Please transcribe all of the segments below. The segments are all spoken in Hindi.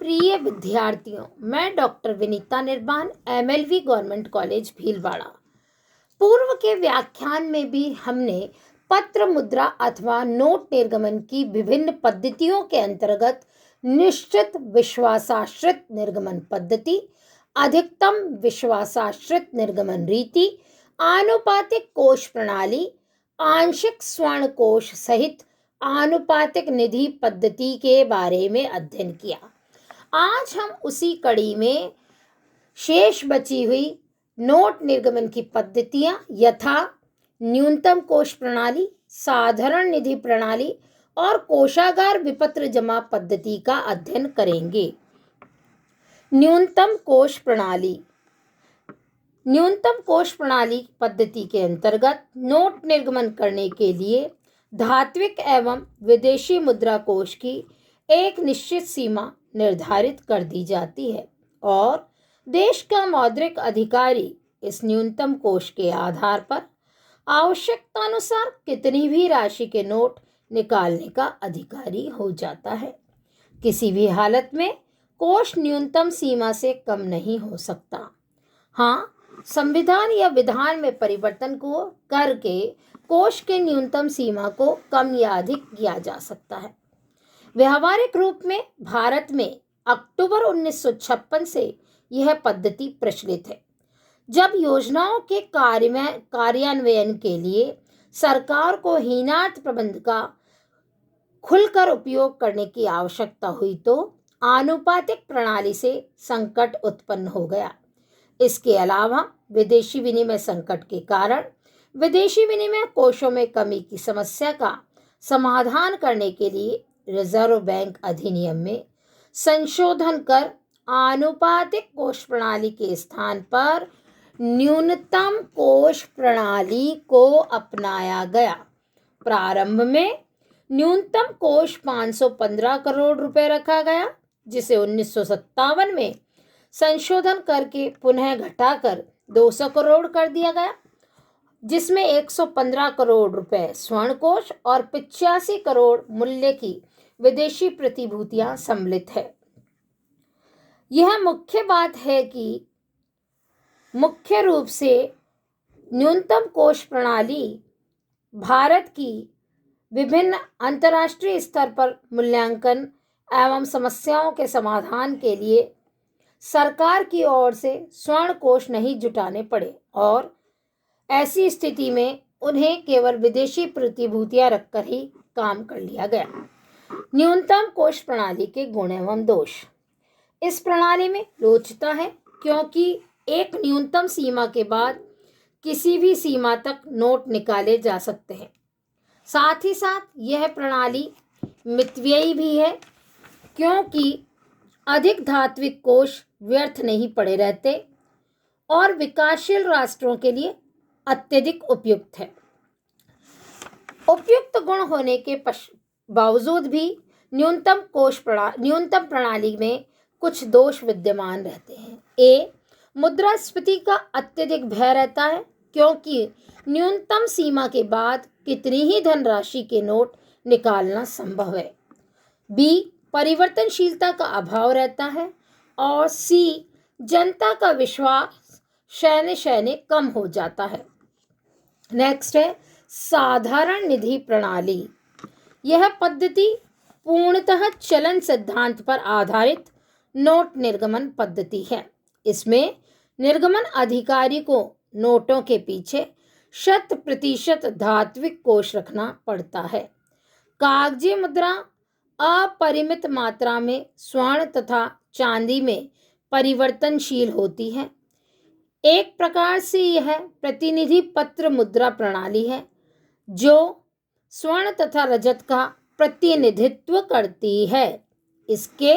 प्रिय विद्यार्थियों, मैं doctor Vinita Nirban, MLV government college Bhilwara. पूर्व के व्याख्यान में भी हमने पत्र मुद्रा अथवा नोट निर्गमन की विभिन्न पद्धतियों के अंतर्गत निश्चित विश्वासाश्रित निर्गमन पद्धति, अधिकतम विश्वासाश्रित निर्गमन रीति, आनुपातिक कोष प्रणाली, आंशिक स्वर्ण कोष सहित आनुपातिक निधि पद्धति के बारे में अध्ययन किया। आज हम उसी कड़ी में शेष बची हुई नोट निर्गमन की पद्धतियां यथा न्यूनतम कोष प्रणाली, साधारण निधि प्रणाली और कोषागार विपत्र जमा पद्धति का अध्ययन करेंगे। न्यूनतम कोष प्रणाली पद्धति के अंतर्गत नोट निर्गमन करने के लिए धात्विक एवं विदेशी मुद्रा कोष की एक निश्चित सीमा निर्धारित कर दी जाती है और देश का मौद्रिक अधिकारी इस न्यूनतम कोष के आधार पर आवश्यकतानुसार कितनी भी राशि के नोट निकालने का अधिकारी हो जाता है। किसी भी हालत में कोष न्यूनतम सीमा से कम नहीं हो सकता। हाँ, संविधान या विधान में परिवर्तन को करके कोष के न्यूनतम सीमा को कम या अधिक किया जा सकता है। व्यावहारिक रूप में भारत में अक्टूबर 1956 से यह पद्धति प्रचलित है, जब योजनाओं के कार्यान्वयन के लिए सरकार को हीनार्थ प्रबंध का खुलकर उपयोग करने की आवश्यकता हुई तो आनुपातिक प्रणाली से संकट उत्पन्न हो गया। इसके अलावा विदेशी विनिमय संकट के कारण विदेशी विनिमय कोषों में कमी की समस्या का समाधान करने के लिए रिजर्व बैंक अधिनियम में संशोधन कर आनुपातिक कोष प्रणाली के स्थान पर न्यूनतम कोष प्रणाली को अपनाया गया। प्रारंभ में न्यूनतम कोष 515 करोड़ रुपए रखा गया, जिसे 1957 में संशोधन करके पुनः घटाकर 200 करोड़ कर दिया गया, जिसमें 115 करोड़ रुपए स्वर्ण कोष और 85 करोड़ मूल्य की विदेशी प्रतिभूतियां सम्मिलित है। यह मुख्य बात है कि मुख्य रूप से न्यूनतम कोष प्रणाली भारत की विभिन्न अंतर्राष्ट्रीय स्तर पर मूल्यांकन एवं समस्याओं के समाधान के लिए सरकार की ओर से स्वर्ण कोष नहीं जुटाने पड़े और ऐसी स्थिति में उन्हें केवल विदेशी प्रतिभूतियां रखकर ही काम कर लिया गया। न्यूनतम कोष प्रणाली के गुण एवं दोष। इस प्रणाली में लोचता है क्योंकि एक न्यूनतम सीमा के बाद किसी भी सीमा तक नोट निकाले जा सकते हैं। साथ ही साथ यह प्रणाली मितव्ययी भी है क्योंकि अधिक धात्विक कोष व्यर्थ नहीं पड़े रहते और विकासशील राष्ट्रों के लिए अत्यधिक उपयुक्त है। उपयुक्त गुण होने के बावजूद भी न्यूनतम प्रणाली में कुछ दोष विद्यमान रहते हैं। ए, मुद्रास्फीति का अत्यधिक भय रहता है क्योंकि न्यूनतम सीमा के बाद कितनी ही धनराशि के नोट निकालना संभव है। बी, परिवर्तनशीलता का अभाव रहता है और सी, जनता का विश्वास शैने कम हो जाता है। नेक्स्ट है साधारण निधि प्रणाली। यह पद्धति पूर्णतः चलन सिद्धांत पर आधारित नोट निर्गमन पद्धति है। इसमें निर्गमन अधिकारी को नोटों के पीछे 100% धात्विक कोष रखना पड़ता है। कागजी मुद्रा अपरिमित मात्रा में स्वर्ण तथा चांदी में परिवर्तनशील होती है। एक प्रकार से यह प्रतिनिधि पत्र मुद्रा प्रणाली है जो स्वर्ण तथा रजत का प्रतिनिधित्व करती है। इसके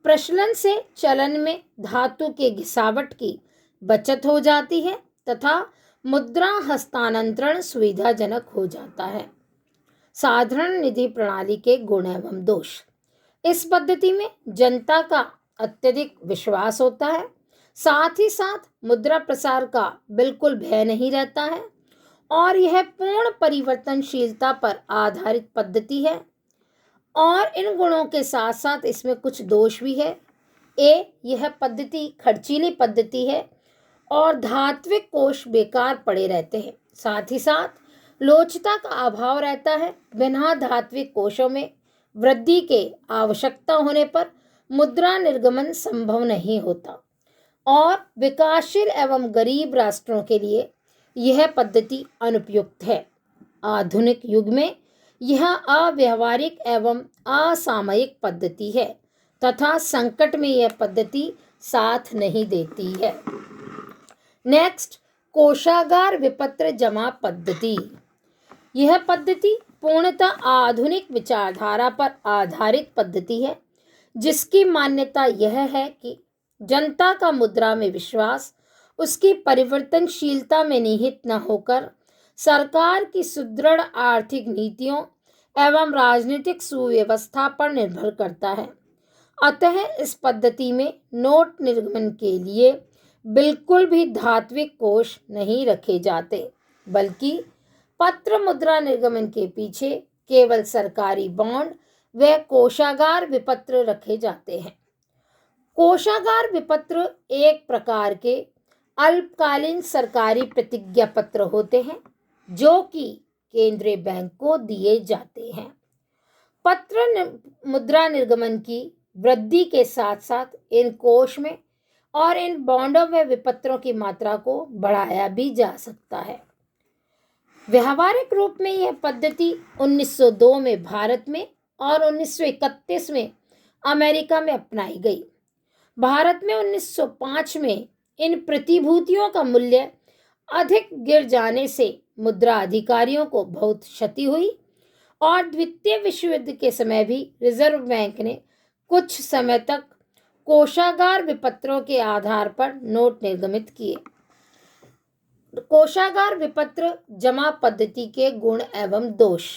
प्रचलन से चलन में धातु के घिसावट की बचत हो जाती है तथा मुद्रा हस्तांतरण सुविधाजनक हो जाता है। साधारण निधि प्रणाली के गुण एवं दोष। इस पद्धति में जनता का अत्यधिक विश्वास होता है, साथ ही साथ मुद्रा प्रसार का बिल्कुल भय नहीं रहता है और यह पूर्ण परिवर्तनशीलता पर आधारित पद्धति है। और इन गुणों के साथ साथ इसमें कुछ दोष भी है यह पद्धति खर्चीली पद्धति है और धात्विक कोष बेकार पड़े रहते हैं। साथ ही साथ लोचता का अभाव रहता है। बिना धात्विक कोषों में वृद्धि के आवश्यकता होने पर मुद्रा निर्गमन संभव नहीं होता और विकासशील एवं गरीब राष्ट्रों के लिए यह पद्धति अनुपयुक्त है। आधुनिक युग में यह अव्यावहारिक एवं असामयिक पद्धति है तथा संकट में यह पद्धति साथ नहीं देती है। नेक्स्ट, कोषागार विपत्र जमा पद्धति। यह पद्धति पूर्णतः आधुनिक विचारधारा पर आधारित पद्धति है, जिसकी मान्यता यह है कि जनता का मुद्रा में विश्वास उसकी परिवर्तनशीलता में निहित न होकर सरकार की सुदृढ़ आर्थिक नीतियों एवं राजनीतिक सुव्यवस्था पर निर्भर करता है। अतः इस पद्धति में नोट निर्गमन के लिए बिल्कुल भी धात्विक कोष नहीं रखे जाते, बल्कि पत्र मुद्रा निर्गमन के पीछे केवल सरकारी बॉन्ड व कोषागार विपत्र रखे जाते हैं। कोषागार विपत्र एक प्रकार के अल्पकालीन सरकारी प्रतिज्ञा पत्र होते हैं जो कि केंद्रीय बैंक को दिए जाते हैं। पत्र मुद्रा निर्गमन की वृद्धि के साथ साथ इन कोष में और इन बॉन्डों व विपत्रों की मात्रा को बढ़ाया भी जा सकता है। व्यावहारिक रूप में यह पद्धति 1902 में भारत में और 1931 में अमेरिका में अपनाई गई। भारत में 1905 में इन प्रतिभूतियों का मूल्य अधिक गिर जाने से मुद्रा अधिकारियों को बहुत क्षति हुई और द्वितीय विश्व युद्ध के समय भी रिजर्व बैंक ने कुछ समय तक कोषागार विपत्रों के आधार पर नोट निर्गमित किए। कोषागार विपत्र जमा पद्धति के गुण एवं दोष।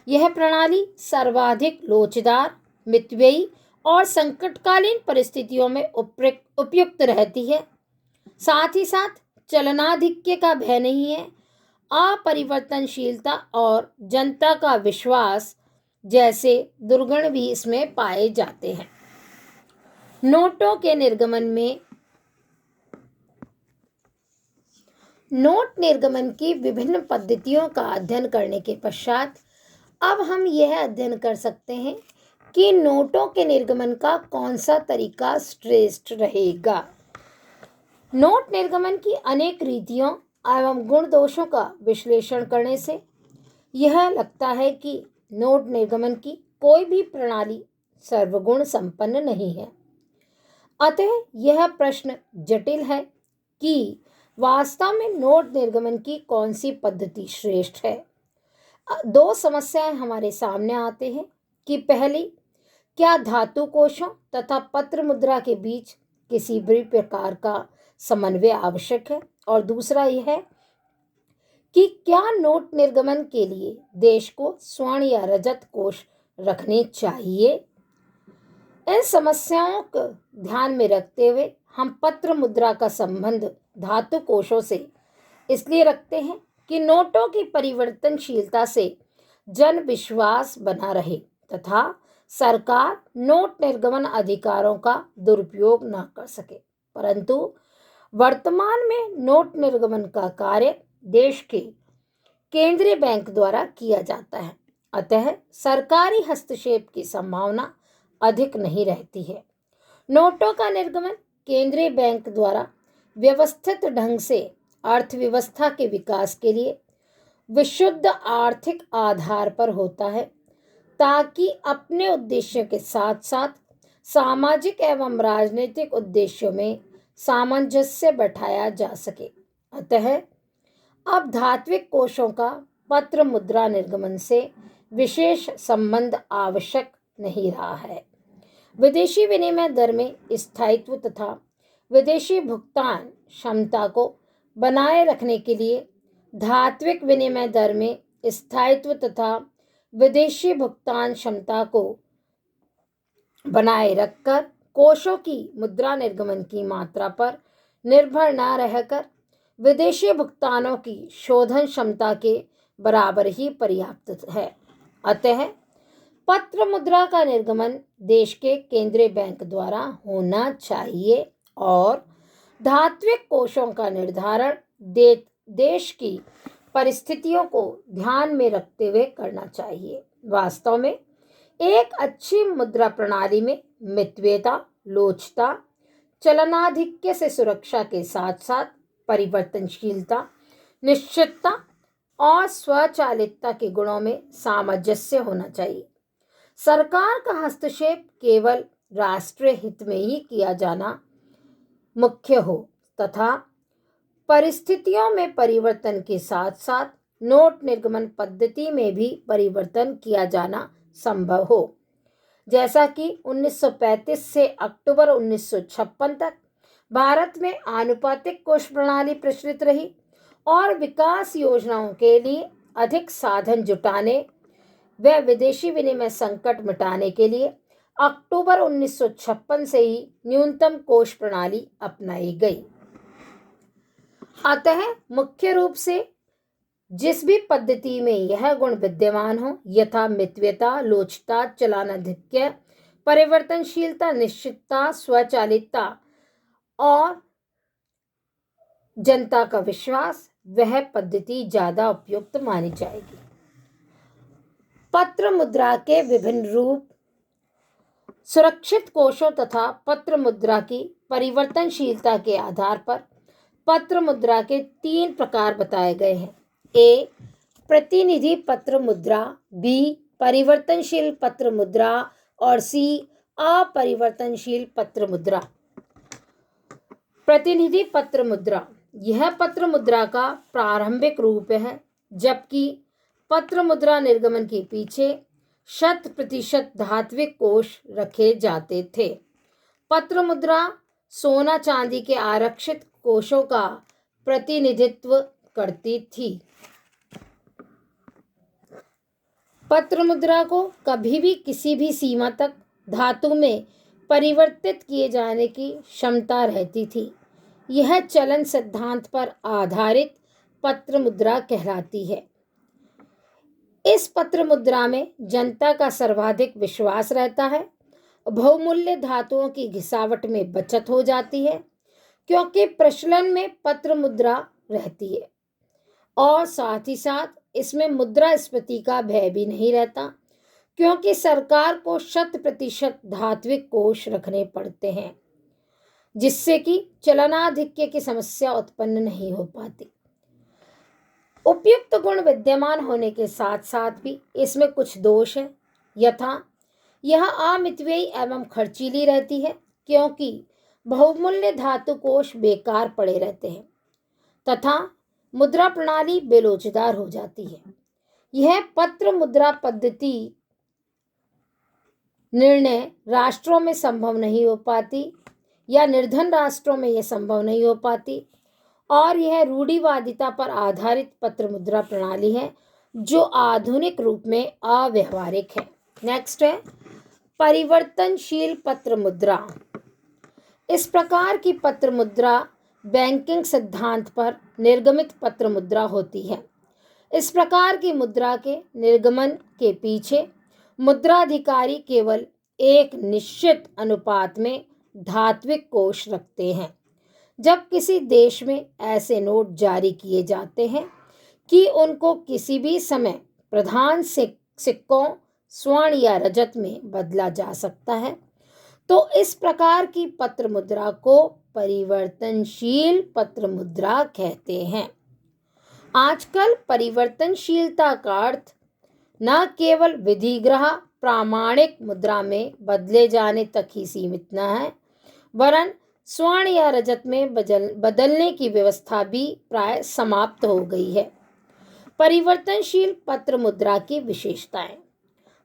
यह प्रणाली सर्वाधिक लोचदार, मितव्ययी और संकटकालीन परिस्थितियों में उपयुक्त रहती है। साथ ही साथ चलनाधिक्य का भय नहीं है। अपरिवर्तनशीलता और जनता का विश्वास जैसे दुर्गुण भी इसमें पाए जाते हैं। नोटों के निर्गमन में नोट निर्गमन की विभिन्न पद्धतियों का अध्ययन करने के पश्चात अब हम यह अध्ययन कर सकते हैं कि नोटों के निर्गमन का कौन सा तरीका श्रेष्ठ रहेगा। नोट निर्गमन की अनेक रीतियों एवं गुण दोषों का विश्लेषण करने से यह लगता है कि नोट निर्गमन की कोई भी प्रणाली सर्वगुण संपन्न नहीं है। अतः यह प्रश्न जटिल है कि वास्तव में नोट निर्गमन की कौन सी पद्धति श्रेष्ठ है। दो समस्याएं हमारे सामने आते हैं कि पहली, क्या धातु कोषों तथा पत्र मुद्रा के बीच किसी भी प्रकार का समन्वय आवश्यक है, और दूसरा यह है कि क्या नोट निर्गमन के लिए देश को स्वर्ण या रजत कोष रखने चाहिए। इन समस्याओं को ध्यान में रखते हुए हम पत्र मुद्रा का संबंध धातु कोषों से इसलिए रखते हैं कि नोटों की परिवर्तनशीलता से जन विश्वास बना रहे तथा सरकार नोट निर्गमन अधिकारों का दुरुपयोग न कर सके। परंतु वर्तमान में नोट निर्गमन का कार्य देश के केंद्रीय बैंक द्वारा किया जाता है, अतः सरकारी हस्तक्षेप की संभावना अधिक नहीं रहती है। नोटों का निर्गमन केंद्रीय बैंक द्वारा व्यवस्थित ढंग से अर्थव्यवस्था के विकास के लिए विशुद्ध आर्थिक आधार पर होता है, ताकि अपने उद्देश्यों के साथ साथ सामाजिक एवं राजनीतिक उद्देश्यों में सामंजस्य बैठाया जा सके। अतः अब धात्विक कोषों का पत्र मुद्रा निर्गमन से विशेष संबंध आवश्यक नहीं रहा है। विदेशी विनिमय दर में स्थायित्व तथा विदेशी भुगतान क्षमता को बनाए रखने के लिए धात्विक विनिमय दर में स्थायित्व तथा विदेशी भुगतान क्षमता को बनाए रखकर कोषों की मुद्रा निर्गमन की मात्रा पर निर्भर न रहकर विदेशी भुगतानों की शोधन क्षमता के बराबर ही पर्याप्त है। अतः पत्र मुद्रा का निर्गमन देश के केंद्रीय बैंक द्वारा होना चाहिए और धात्विक कोषों का निर्धारण देश की परिस्थितियों को ध्यान में रखते हुए करना चाहिए। वास्तव में एक अच्छी मुद्रा प्रणाली में मितव्ययता, लोचता, चलनाधिक्य से सुरक्षा के साथ साथ परिवर्तनशीलता, निश्चितता और स्वचालितता के गुणों में सामंजस्य होना चाहिए। सरकार का हस्तक्षेप केवल राष्ट्रीय हित में ही किया जाना मुख्य हो तथा परिस्थितियों में परिवर्तन के साथ साथ नोट निर्गमन पद्धति में भी परिवर्तन किया जाना संभव हो। जैसा कि 1935 से अक्टूबर 1956 तक भारत में आनुपातिक कोष प्रणाली प्रचलित रही और विकास योजनाओं के लिए अधिक साधन जुटाने व विदेशी विनिमय संकट मिटाने के लिए अक्टूबर 1956 से ही न्यूनतम कोष प्रणाली अपनाई गई। अतः मुख्य रूप से जिस भी पद्धति में यह गुण विद्यमान हो, यथा मितव्ययता, लोचता, चलनाधिक्य, परिवर्तनशीलता, निश्चितता, स्वचालितता और जनता का विश्वास, वह पद्धति ज्यादा उपयुक्त मानी जाएगी। पत्र मुद्रा के विभिन्न रूप, सुरक्षित कोषों तथा पत्र मुद्रा की परिवर्तनशीलता के आधार पर पत्र मुद्रा के 3 प्रकार बताए गए हैं। ए, प्रतिनिधि पत्र मुद्रा, बी, परिवर्तनशील पत्र मुद्रा और सी, अपरिवर्तनशील पत्र मुद्रा। प्रतिनिधि पत्र मुद्रा, यह पत्र मुद्रा का प्रारंभिक रूप है, जबकि पत्र मुद्रा निर्गमन के पीछे 100% धात्विक कोष रखे जाते थे। पत्र मुद्रा सोना चांदी के आरक्षित कोषों का प्रतिनिधित्व करती थी। पत्र मुद्रा को कभी भी किसी भी सीमा तक धातु में परिवर्तित किए जाने की क्षमता रहती थी। यह चलन सिद्धांत पर आधारित पत्र मुद्रा कहलाती है। इस पत्र मुद्रा में जनता का सर्वाधिक विश्वास रहता है। बहुमूल्य धातुओं की घिसावट में बचत हो जाती है क्योंकि प्रचलन में पत्र मुद्रा रहती है और साथ ही साथ इसमें मुद्रास्फीति का भय भी नहीं रहता क्योंकि सरकार को 100% धात्विक कोष रखने पड़ते हैं, जिससे कि चलनाधिक्य की समस्या उत्पन्न नहीं हो पाती। उपयुक्त गुण विद्यमान होने के साथ साथ भी इसमें कुछ दोष है, यथा यह अमितव्ययी एवं खर्चीली रहती है क्योंकि बहुमूल्य धातु कोष बेकार पड़े रहते हैं तथा मुद्रा प्रणाली बेलोचदार हो जाती है। यह पत्र मुद्रा पद्धति निर्णय राष्ट्रों में संभव नहीं हो पाती या निर्धन राष्ट्रों में यह संभव नहीं हो पाती और यह रूढ़िवादिता पर आधारित पत्र मुद्रा प्रणाली है जो आधुनिक रूप में अव्यावहारिक है। नेक्स्ट है परिवर्तनशील पत्र मुद्रा। इस प्रकार की पत्र मुद्रा बैंकिंग सिद्धांत पर निर्गमित पत्र मुद्रा होती है। इस प्रकार की मुद्रा के निर्गमन के पीछे मुद्राधिकारी केवल एक निश्चित अनुपात में धात्विक कोष रखते हैं। जब किसी देश में ऐसे नोट जारी किए जाते हैं कि उनको किसी भी समय प्रधान सिक्कों, स्वर्ण या रजत में बदला जा सकता है, तो इस प्रकार की पत्र मुद्रा को परिवर्तनशील पत्र मुद्रा कहते हैं। आजकल परिवर्तनशीलता का अर्थ न केवल विधिग्रह प्रामाणिक मुद्रा में बदले जाने तक ही सीमित न है, वरन स्वर्ण या रजत में बदलने की व्यवस्था भी प्राय समाप्त हो गई है। परिवर्तनशील पत्र मुद्रा की विशेषताएं।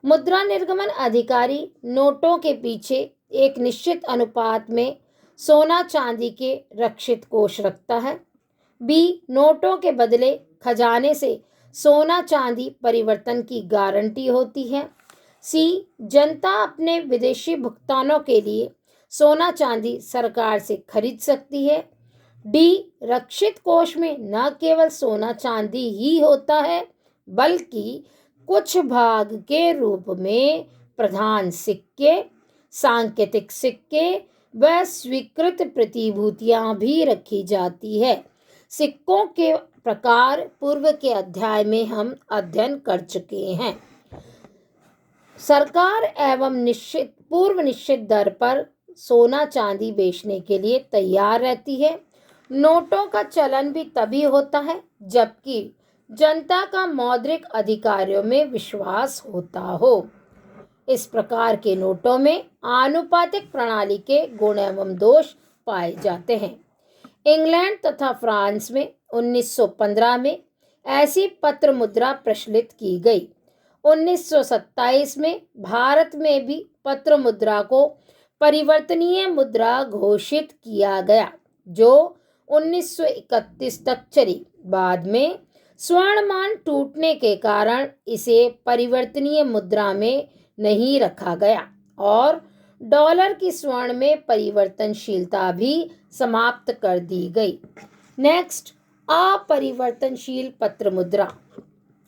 मुद्रा निर्गमन अधिकारी नोटों के पीछे एक निश्चित अनुपात में सोना चांदी के रक्षित कोष रखता है। बी, नोटों के बदले खजाने से सोना चांदी परिवर्तन की गारंटी होती है। सी, जनता अपने विदेशी भुगतानों के लिए सोना चांदी सरकार से खरीद सकती है। डी, रक्षित कोष में न केवल सोना चांदी ही होता है बल्कि कुछ भाग के रूप में प्रधान सिक्के, सांकेतिक सिक्के व स्वीकृत प्रतिभूतियां भी रखी जाती है। सिक्कों के प्रकार पूर्व के अध्याय में हम अध्ययन कर चुके हैं। सरकार एवं पूर्व निश्चित दर पर सोना चांदी बेचने के लिए तैयार रहती है। नोटों का चलन भी तभी होता है जबकि जनता का मौद्रिक अधिकारियों में विश्वास होता हो। इस प्रकार के नोटों में आनुपातिक प्रणाली के गुण एवं दोष पाए जाते हैं। इंग्लैंड तथा फ्रांस में 1915 में ऐसी पत्र मुद्रा प्रचलित की गई। 1927 में भारत में भी पत्र मुद्रा को परिवर्तनीय मुद्रा घोषित किया गया, जो 1931 तक चली। बाद में स्वर्णमान टूटने के कारण इसे परिवर्तनीय मुद्रा में नहीं रखा गया और डॉलर की स्वर्ण में परिवर्तनशीलता भी समाप्त कर दी गई। नेक्स्ट, अपरिवर्तनशील पत्र मुद्रा।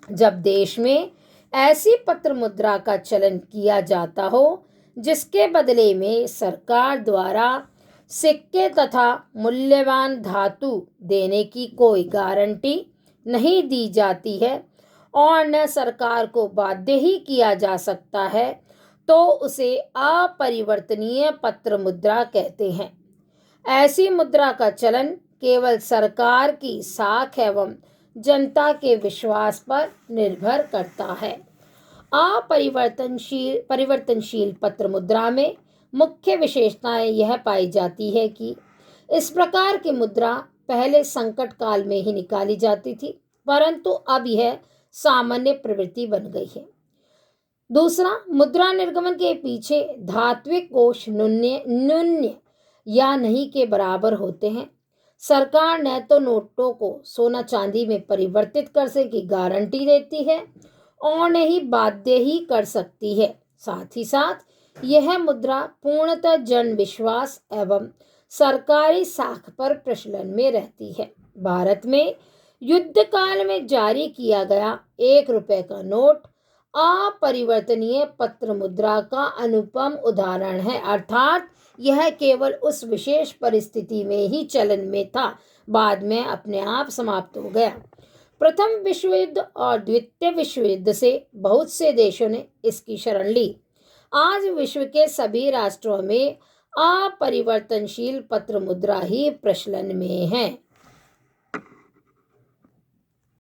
जब देश में ऐसी पत्र मुद्रा का चलन किया जाता हो जिसके बदले में सरकार द्वारा सिक्के तथा मूल्यवान धातु देने की कोई गारंटी नहीं दी जाती है और न सरकार को बाध्य ही किया जा सकता है, तो उसे अपरिवर्तनीय पत्र मुद्रा कहते हैं। ऐसी मुद्रा का चलन केवल सरकार की साख एवं जनता के विश्वास पर निर्भर करता है। परिवर्तनशील पत्र मुद्रा में मुख्य विशेषताएं यह पाई जाती है कि इस प्रकार की मुद्रा पहले संकट काल में ही निकाली जाती थी, परंतु अब यह सामान्य प्रवृत्ति बन गई है। दूसरा, मुद्रा निर्गमन के पीछे धात्विक कोष न्यून्य या नहीं के बराबर होते हैं। सरकार न तो नोटों को सोना चांदी में परिवर्तित करने की गारंटी देती है और न ही बाध्य ही कर सकती है। साथ ही साथ यह मुद्रा पूर्णतः जन विश्वास एवं सरकारी साख पर प्रचलन में रहती है। भारत में युद्ध काल में जारी किया गया 1 रुपए का नोट अपरिवर्तनीय पत्र मुद्रा का अनुपम उदाहरण है, अर्थात यह केवल उस विशेष परिस्थिति में ही चलन में था, बाद में अपने आप समाप्त हो गया। प्रथम विश्व युद्ध और द्वितीय विश्व युद्ध से बहुत से देशों ने इसकी शरण ली। आज विश्व के सभी राष्ट्रों में अपरिवर्तनशील पत्र मुद्रा ही प्रचलन में है।